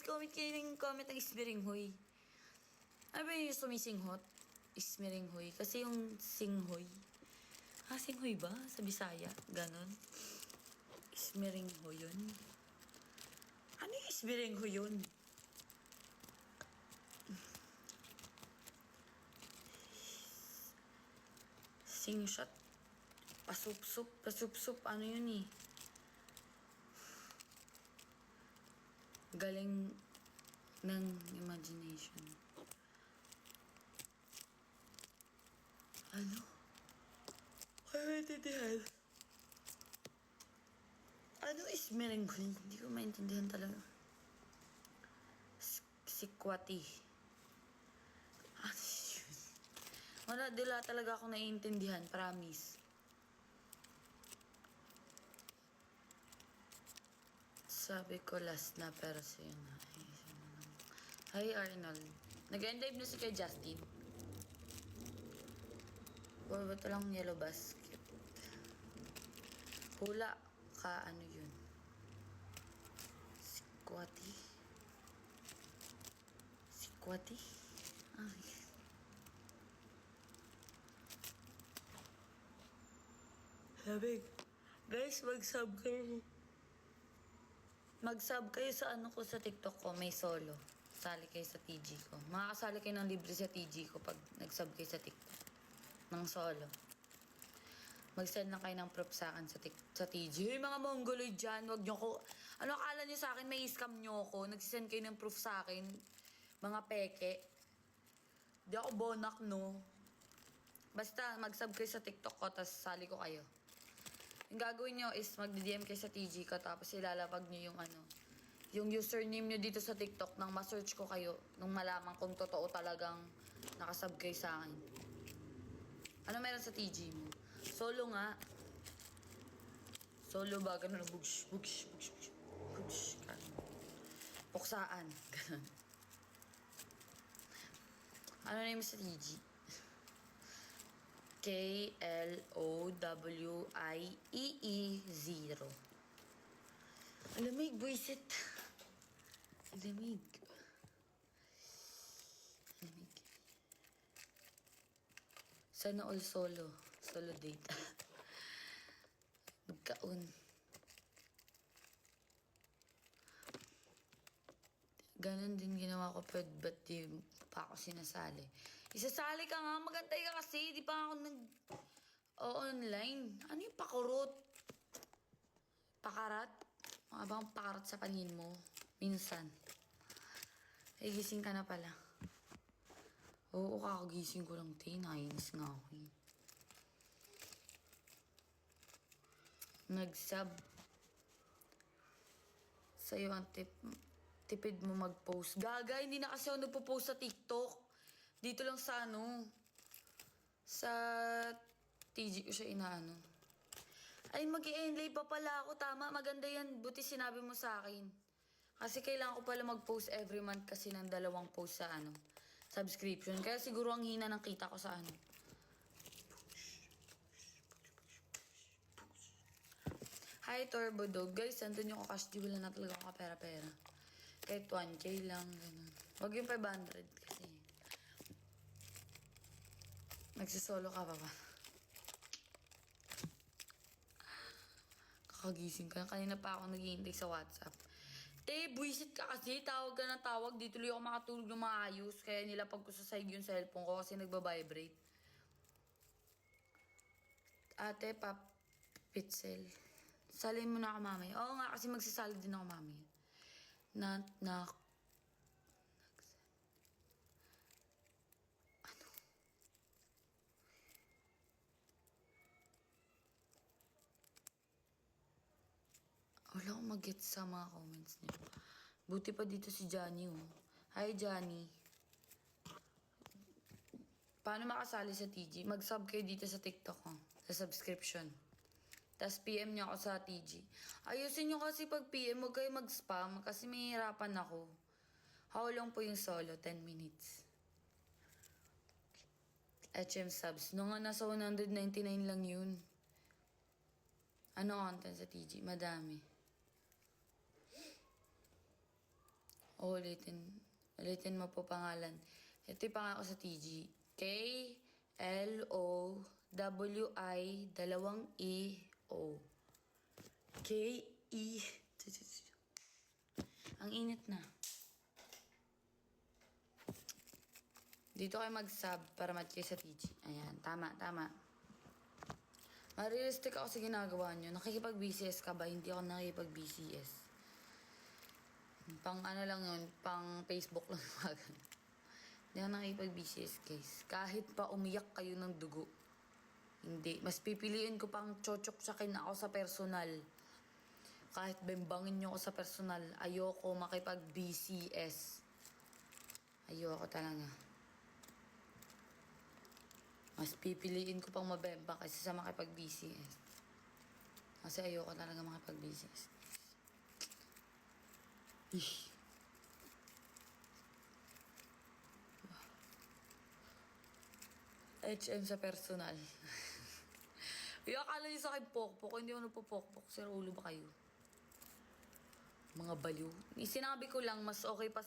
Comment kayo ng comment ng Ismeringhoy. Ano ba yung sumisinghot? Ismeringhoy. Kasi yung singhoy. Singhoy ba? Sa Bisaya? Ganon. Ismeringhoy yun. Ano yung Ismeringhoy yun? Singshot. Pasupsup. Ano yun eh? Galing ng imagination. Ano? Ay, maintindihan. Ano is merengue? Hindi ko maintindihan talaga. Sikwati. Ano yun? Dila talaga ako naiintindihan. Promise. Sabi ko last na pero sa'yo na. Hi Arnold. Nag-endive na si kay Justin. Ito lang yellow basket. Hula ka ano yun? Sikwati. Ay. Sabi, guys, mag-sub kayo sa ano ko sa TikTok ko, may solo. Sali kayo sa TG ko. Makakasali kayo ng libre sa TG ko pag nag-sub kayo sa TikTok. Ng solo. Mag-send lang kayo ng proof sa akin sa TG. Hey, mga mongoloid dyan, wag nyo ko. Ano akala nyo sa akin, may scam nyo ko? Nagsisend kayo ng proof sa akin. Mga peke. Di ako bonak, no? Basta, mag-sub kayo sa TikTok ko, tapos sali ko kayo. Yung gagawin nyo is mag-DM kayo sa TG ko, tapos ilalapag nyo yung ano, yung username nyo dito sa TikTok nang ma-search ko kayo, nung malaman kung totoo talagang nakasub kayo sa akin. Ano meron sa TG mo? Solo nga. Solo ba? Ganun. Bugs. Puksaan. Ganun. Ano na yung sa TG? KLOWIEE 0. Alamig, buisit. Alamig. Sana all solo. Solo date. Magkaon. Ganon din ginawa ko, pero ba't di pa ako sinasali? Isasali ka nga, magantay ka kasi. Di pa ako online. Ano yung pakurot? Pakarat? Mga bang pakarat sa panin mo? Minsan. Eh, gising ka na pala. Oo, kakagising ko lang, te. Nainis nga ako eh. Nag-sub. Sa'yo ang tipid mo mag-post. Gaga, hindi na kasi ako nagpo-post sa TikTok. Dito lang sa ano. Sa TG ko siya inaano. Ay, mag-i-enlay pa pala ako. Tama, maganda yan. Buti sinabi mo sa akin. Kasi kailangan ko pala mag-post every month kasi ng 2 post sa ano. Subscription. Kaya siguro ang hina ng kita ko sa ano. Hi, Turbo Dog. Guys, nandun yung cash di wala na talaga ako kapera-pera. Kahit 1K lang, ganun. Huwag yung 500 kasi. Nagsisolo ka pa ba? Kakagising ka. Kanina pa ako naghihintay sa WhatsApp. Te, buwisit ka kasi. Tawag ka ng tawag. Di tuloy ako makatulog ng maayos. Kaya nilapag ko sa side yung cellphone ko kasi nagbabibrate. Ate, Pitzel. Salin mo na ako mamaya. Oo nga, kasi magsasali din ako mamaya. Wala akong mag-get sa mga comments niyo. Buti pa dito si Johnny, oh. Hi, Johnny. Paano makasali sa TG? Mag-sub kayo dito sa TikTok, oh. Sa subscription. Tapos PM niyo ako sa TG. Ayusin niyo kasi pag PM, huwag kayo mag-spam kasi may hirapan ako. How long po yung solo? 10 minutes. HM subs. No nga, nasa 199 lang yun. Ano content sa TG? Madami. O, ulitin mo po pangalan. Ito yung pangako sa TG. K-L-O-W-I, dalawang E-O. K-E... Ang init na. Dito kayo mag-sub para match kayo sa TG. Ayan, tama. Marealistic ako sa ginagawa nyo. Nakikipag-BCS ka ba? Hindi ako nakikipag-BCS. Pang ano lang yun, pang Facebook lang mga ganun. Hindi ako nakikipag-BCS guys. Kahit pa umiyak kayo ng dugo. Hindi. Mas pipiliin ko pang chochok-sakin ako sa personal. Kahit bembangin nyo ako sa personal, ayoko makipag-BCS. Ayoko talaga. Mas pipiliin ko pang mabemba kaysa sa makipag-BCS. Kasi ayoko talaga makipag-BCS. HM sa personal. Yung akala nyo sa akin pokpok, hindi ako nagpo-pokpok. Sir, ulo ba kayo? Mga baliw. Sinabi ko lang, mas okay pa